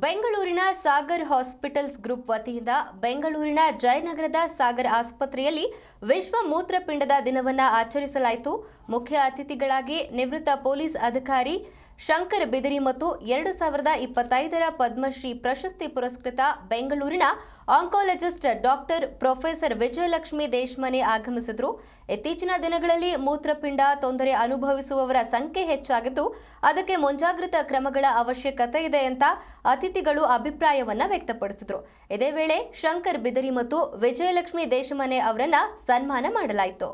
ಬೆಂಗಳೂರಿನ Sagar hospitals group ವತಿಯಿಂದ ಬೆಂಗಳೂರಿನ ಜಯನಗರದ ಸಾಗರ್ ಆಸ್ಪತ್ರೆಯಲ್ಲಿ ವಿಶ್ವ ಮೂತ್ರಪಿಂಡದ ದಿನವನ್ನು ಆಚರಿಸಲಾಯಿತು. ಮುಖ್ಯ ಅತಿಥಿಗಳಾಗಿ ನಿವೃತ್ತ ಪೊಲೀಸ್ ಅಧಿಕಾರಿ ಶಂಕರ್ ಬಿದರಿ ಮತ್ತು 2025ರ ಪದ್ಮಶ್ರೀ ಪ್ರಶಸ್ತಿ ಪುರಸ್ಕೃತ ಬೆಂಗಳೂರಿನ ಆಂಕಾಲಜಿಸ್ಟ್ ಡಾಕ್ಟರ್ ಪ್ರೊಫೆಸರ್ ವಿಜಯಲಕ್ಷ್ಮಿ ದೇಶಮನೆ ಆಗಮಿಸಿದರು. ಇತ್ತೀಚಿನ ದಿನಗಳಲ್ಲಿ ಮೂತ್ರಪಿಂಡ ತೊಂದರೆ ಅನುಭವಿಸುವವರ ಸಂಖ್ಯೆ ಹೆಚ್ಚಾಗಿದ್ದು ಅದಕ್ಕೆ ಮುಂಜಾಗ್ರತಾ ಕ್ರಮಗಳ ಅವಶ್ಯಕತೆ ಇದೆ ಅಂತ ಅತಿಥಿಗಳು ಅಭಿಪ್ರಾಯವನ್ನ ವ್ಯಕ್ತಪಡಿಸಿದರು. ಇದೇ ವೇಳೆ ಶಂಕರ್ ಬಿದರಿ ಮತ್ತು ವಿಜಯಲಕ್ಷ್ಮಿ ದೇಶಮನೆ ಅವರನ್ನ ಸನ್ಮಾನ ಮಾಡಲಾಯಿತು.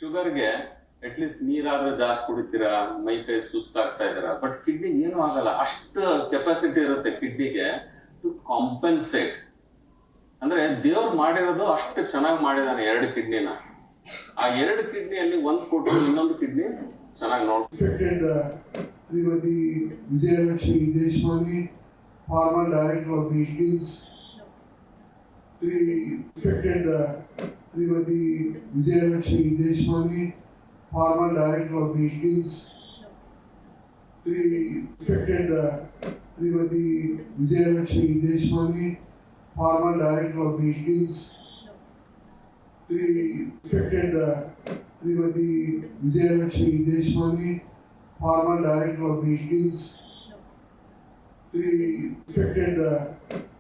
ಶುಗರ್ಗೆ ಅಟ್ಲೀಸ್ಟ್ ನೀರಾದ್ರೂ ಜಾಸ್ತಿ ಕುಡಿತೀರಾ, ಮೈ ಕೈ ಸುಸ್ತಾಗ್ತಾ ಇದ್ದೀರಾ, ಬಟ್ ಕಿಡ್ನಿಗೆ ಏನು ಆಗಲ್ಲ. ಅಷ್ಟು ಕೆಪಾಸಿಟಿ ಇರುತ್ತೆ ಕಿಡ್ನಿಗೆ ಟು ಕಾಂಪೆನ್ಸೇಟ್. ಅಂದ್ರೆ ದೇವ್ರು ಮಾಡಿರೋದು ಅಷ್ಟು ಚೆನ್ನಾಗಿ ಮಾಡಿದಾನೆ. 2 ಕಿಡ್ನಿನ, ಆ 2 ಕಿಡ್ನಿಯಲ್ಲಿ ಒಂದು ಕೊಟ್ಟು ಇನ್ನೊಂದು ಕಿಡ್ನಿ ಚೆನ್ನಾಗಿ ನೋಡಿ. Srimati Vijayalakshmi Deshmani, former director of the KIMS. Srimati Vijayalakshmi Deshmani, former director of the KIMS. Srimati Vijayalakshmi Deshmani, former director of the KIMS. Srimati Vijayalakshmi Deshmani, former director of the KIMS.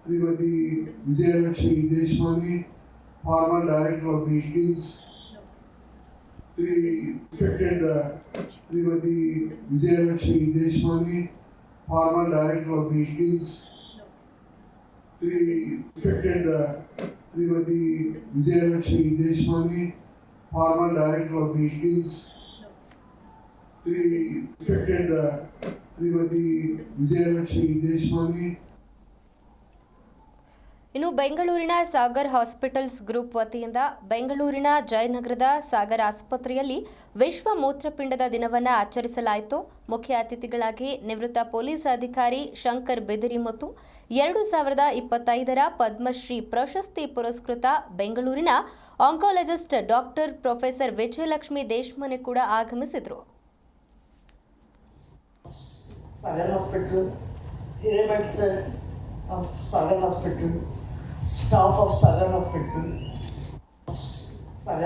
Srimati Vijayalakshmi Deshmani, former director of the KIMS. Srimati Vijayalakshmi Deshmani, former director of the KIMS. Srimati Vijayalakshmi Deshmani, former director of the KIMS. Srimati Vijayalakshmi Deshmani. ಇನ್ನು ಬೆಂಗಳೂರಿನ Sagar hospitals group ವತಿಯಿಂದ ಬೆಂಗಳೂರಿನ ಜಯನಗರದ ಸಾಗರ್ ಆಸ್ಪತ್ರೆಯಲ್ಲಿ ವಿಶ್ವ ಮೂತ್ರಪಿಂಡದ ದಿನವನ್ನು ಆಚರಿಸಲಾಯಿತು. ಮುಖ್ಯ ಅತಿಥಿಗಳಾಗಿ ನಿವೃತ್ತ ಪೊಲೀಸ್ ಅಧಿಕಾರಿ ಶಂಕರ್ ಬಿದರಿ ಮತ್ತು 2025ರ ಪದ್ಮಶ್ರೀ ಪ್ರಶಸ್ತಿ ಪುರಸ್ಕೃತ ಬೆಂಗಳೂರಿನ ಆಂಕಾಲಜಿಸ್ಟ್ ಡಾಕ್ಟರ್ ಪ್ರೊಫೆಸರ್ ವಿಜಯಲಕ್ಷ್ಮಿ ದೇಶಮನೆ ಕೂಡ ಆಗಮಿಸಿದರು. Staff of Sagar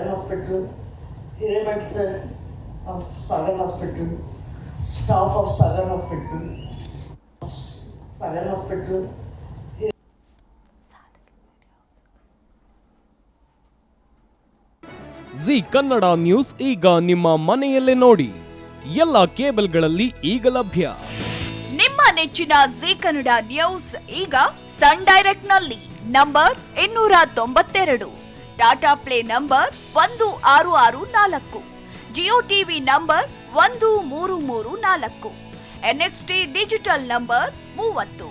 Hospital, Hirameds of Sagar Hospital, staff of Sagar Hospital, G Kannada news ಈಗ ನಿಮ್ಮ ಮನೆಯಲ್ಲೇ ನೋಡಿ. ಎಲ್ಲ ಕೇಬಲ್ಗಳಲ್ಲಿ ಈಗ ಲಭ್ಯ. ನಿಮ್ಮ ನೆಚ್ಚಿನ ಜಿ ಕನ್ನಡ ನ್ಯೂಸ್ ಈಗ ಸನ್ ಡೈರೆಕ್ಟ್ ನಲ್ಲಿ number 292, Tata play number 1664, Jio TV number 1334, NXT digital number 30,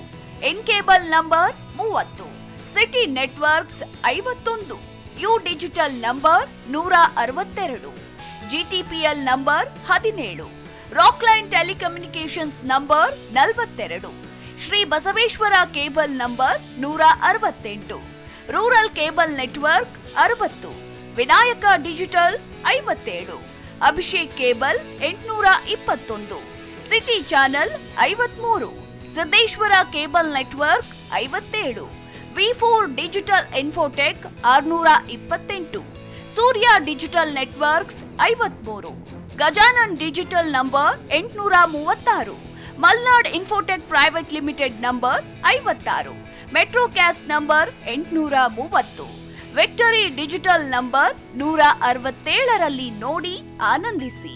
in cable number 30, city networks 51, U digital number 162, GTPL number 17, Rockline telecommunications number 42, Shri Basaveshwara cable number 168, rural cable network 60, Vinayaka digital 57, Abhishek cable 821, city channel 53, Siddeshwara cable network 57, ವಿ4 digital infotech 628, Surya digital networks 53, Gajanan digital number 836, Malnad infotech private limited number 56, Metrocast number 830, victory digital number 167ರಲ್ಲಿ ನೋಡಿ ಆನಂದಿಸಿ.